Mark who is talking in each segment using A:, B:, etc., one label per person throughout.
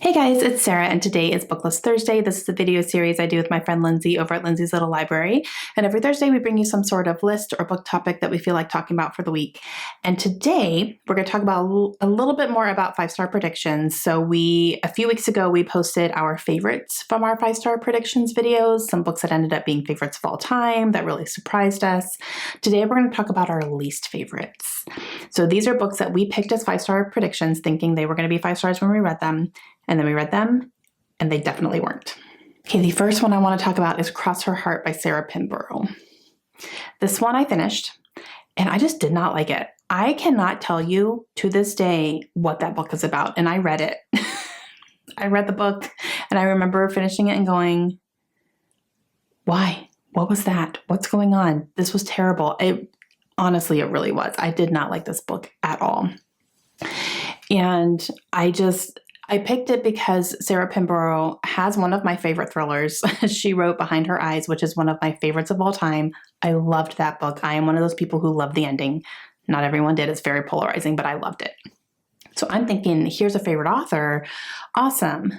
A: Hey guys, it's Sarah, and today is BookList Thursday. This is a video series I do with my friend Lindsay over at Lindsay's Little Library. And every Thursday we bring you some sort of list or book topic that we feel like talking about for the week. And today we're going to talk about a little bit more about 5-star predictions. So a few weeks ago, we posted our favorites from our 5-star predictions videos, some books that ended up being favorites of all time that really surprised us. Today we're going to talk about our least favorites. So these are books that we picked as 5-star predictions, thinking they were going to be 5 stars when we read them. And then we read them, and they definitely weren't. Okay, the first one I want to talk about is Cross Her Heart by Sarah Pinborough. This one I finished, and I just did not like it. I cannot tell you to this day what that book is about, and I read it. I read the book, and I remember finishing it and going, why? What was that? What's going on? This was terrible. Honestly, it really was. I did not like this book at all. And I picked it because Sarah Pinborough has one of my favorite thrillers. She wrote Behind Her Eyes, which is one of my favorites of all time. I loved that book. I am one of those people who love the ending. Not everyone did. It's very polarizing, but I loved it. So I'm thinking, here's a favorite author. Awesome.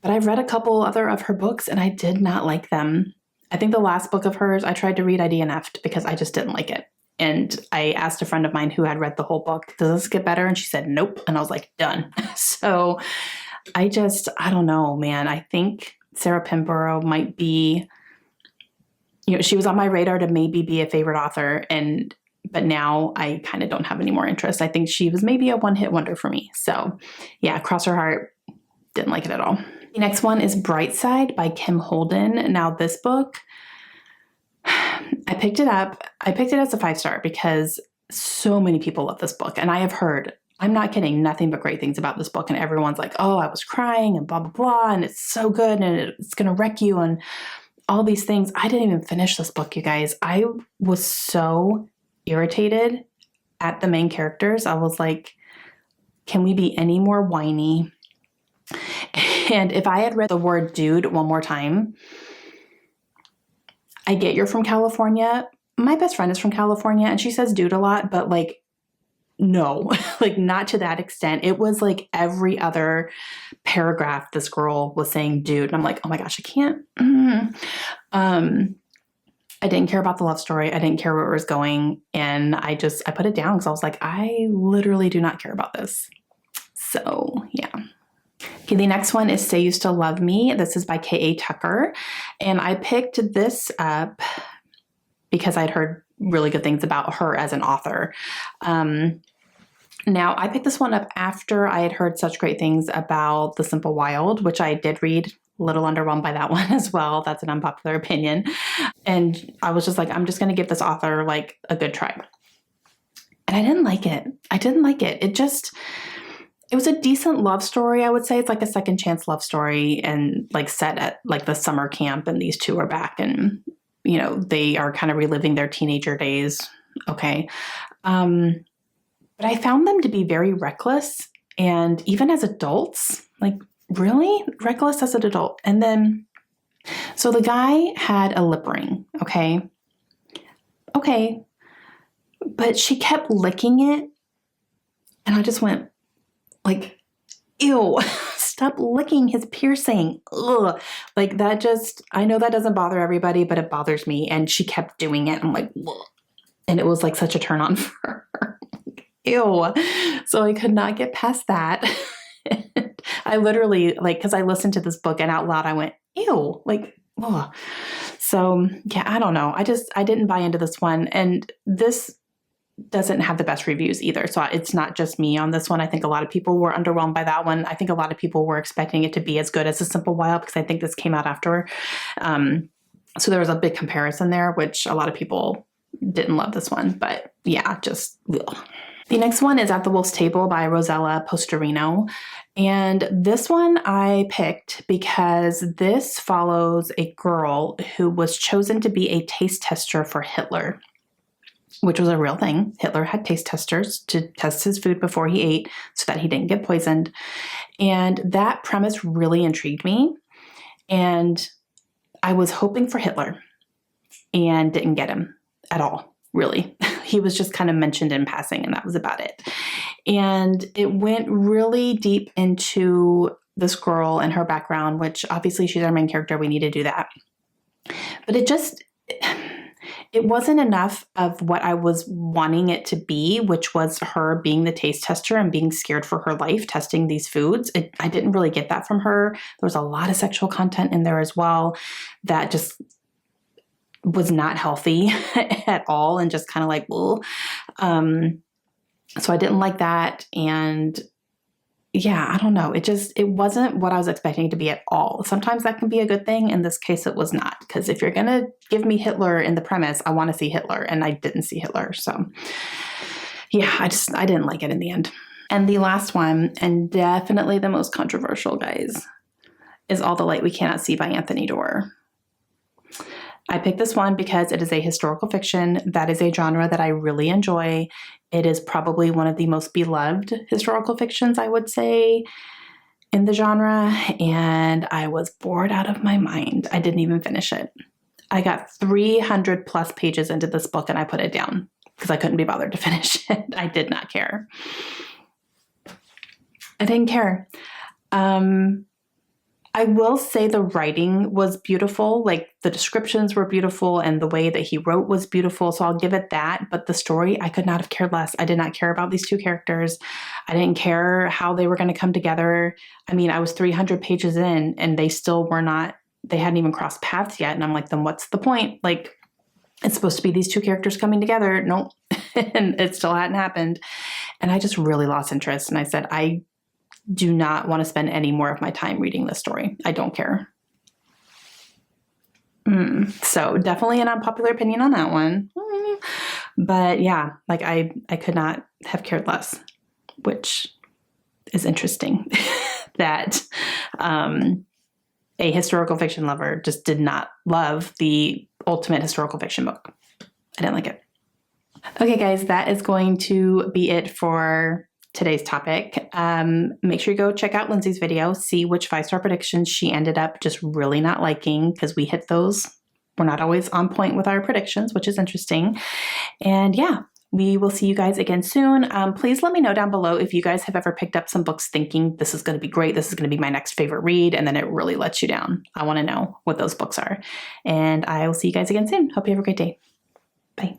A: But I've read a couple other of her books, and I did not like them. I think the last book of hers I tried to read, I DNF'd because I just didn't like it. And I asked a friend of mine who had read the whole book, does this get better? And she said, nope. And I was like, done. So I don't know, man. I think Sarah Pinborough might be, she was on my radar to maybe be a favorite author. But now I kind of don't have any more interest. I think she was maybe a one-hit wonder for me. So yeah, Cross Her Heart, didn't like it at all. The next one is Brightside by Kim Holden. Now this book, I picked it up. I picked it as a 5-star because so many people love this book. And I have heard, I'm not kidding, nothing but great things about this book. And everyone's like, oh, I was crying and blah, blah, blah. And it's so good and it's going to wreck you and all these things. I didn't even finish this book, you guys. I was so irritated at the main characters. I was like, can we be any more whiny? And if I had read the word dude one more time, I get you're from California. My best friend is from California and she says dude a lot, but like, no, like not to that extent. It was like every other paragraph this girl was saying dude. And I'm like, oh my gosh, I can't. I didn't care about the love story. I didn't care where it was going. And I put it down because I was like, I literally do not care about this. So yeah. Okay, the next one is Say You Still Love Me. This is by K.A. Tucker. And I picked this up because I'd heard really good things about her as an author. Now, I picked this one up after I had heard such great things about The Simple Wild, which I did read. A little underwhelmed by that one as well. That's an unpopular opinion. And I was just like, I'm just going to give this author like a good try. And I didn't like it. It was a decent love story, I would say. It's like a second chance love story and like set at like the summer camp, and these two are back and, they are kind of reliving their teenager days. Okay. But I found them to be very reckless, and even as adults, like really reckless as an adult. And then, so the guy had a lip ring. Okay. But she kept licking it. And I just went, like, ew, stop licking his piercing. Ugh. Like that I know that doesn't bother everybody, but it bothers me. And she kept doing it. I'm like, ugh. And it was like such a turn on for her. Ew. So I could not get past that. I literally, like, because I listened to this book and out loud I went, ew, like, ugh. So yeah, I don't know. I didn't buy into this one. And this doesn't have the best reviews either. So it's not just me on this one. I think a lot of people were underwhelmed by that one. I think a lot of people were expecting it to be as good as The Simple Wild because I think this came out after. So there was a big comparison there, which a lot of people didn't love this one. But yeah, just ugh. The next one is At the Wolf's Table by Rosella Postorino. And this one I picked because this follows a girl who was chosen to be a taste tester for Hitler, which was a real thing. Hitler had taste testers to test his food before he ate so that he didn't get poisoned. And that premise really intrigued me. And I was hoping for Hitler and didn't get him at all, really. He was just kind of mentioned in passing and that was about it. And it went really deep into this girl and her background, which obviously she's our main character. We need to do that. But it wasn't enough of what I was wanting it to be, which was her being the taste tester and being scared for her life testing these foods. I didn't really get that from her. There was a lot of sexual content in there as well that just was not healthy at all and just kind of like, well, so I didn't like that. And yeah, I don't know. It wasn't what I was expecting it to be at all. Sometimes that can be a good thing. In this case, it was not. Because if you're going to give me Hitler in the premise, I want to see Hitler. And I didn't see Hitler. So yeah, I didn't like it in the end. And the last one, and definitely the most controversial, guys, is All the Light We Cannot See by Anthony Doerr. I picked this one because it is a historical fiction. That is a genre that I really enjoy. It is probably one of the most beloved historical fictions, I would say, in the genre. And I was bored out of my mind. I didn't even finish it. I got 300 plus pages into this book and I put it down because I couldn't be bothered to finish it. I did not care. I didn't care. I will say the writing was beautiful. Like the descriptions were beautiful and the way that he wrote was beautiful. So I'll give it that. But the story, I could not have cared less. I did not care about these two characters. I didn't care how they were going to come together. I mean, I was 300 pages in and they still were not, they hadn't even crossed paths yet. And I'm like, then what's the point? Like, it's supposed to be these two characters coming together. Nope. And it still hadn't happened. And I just really lost interest. And I said, I do not want to spend any more of my time reading this story. I don't care. So definitely an unpopular opinion on that one. But yeah, like I could not have cared less, which is interesting that a historical fiction lover just did not love the ultimate historical fiction book. I didn't like it. Okay, guys, that is going to be it for today's topic. Make sure you go check out Lindsay's video, see which 5-star predictions she ended up just really not liking, because we hit those. We're not always on point with our predictions, which is interesting. And yeah, we will see you guys again soon. Please let me know down below if you guys have ever picked up some books thinking this is going to be great, this is going to be my next favorite read, and then it really lets you down. I want to know what those books are. And I will see you guys again soon. Hope you have a great day. Bye.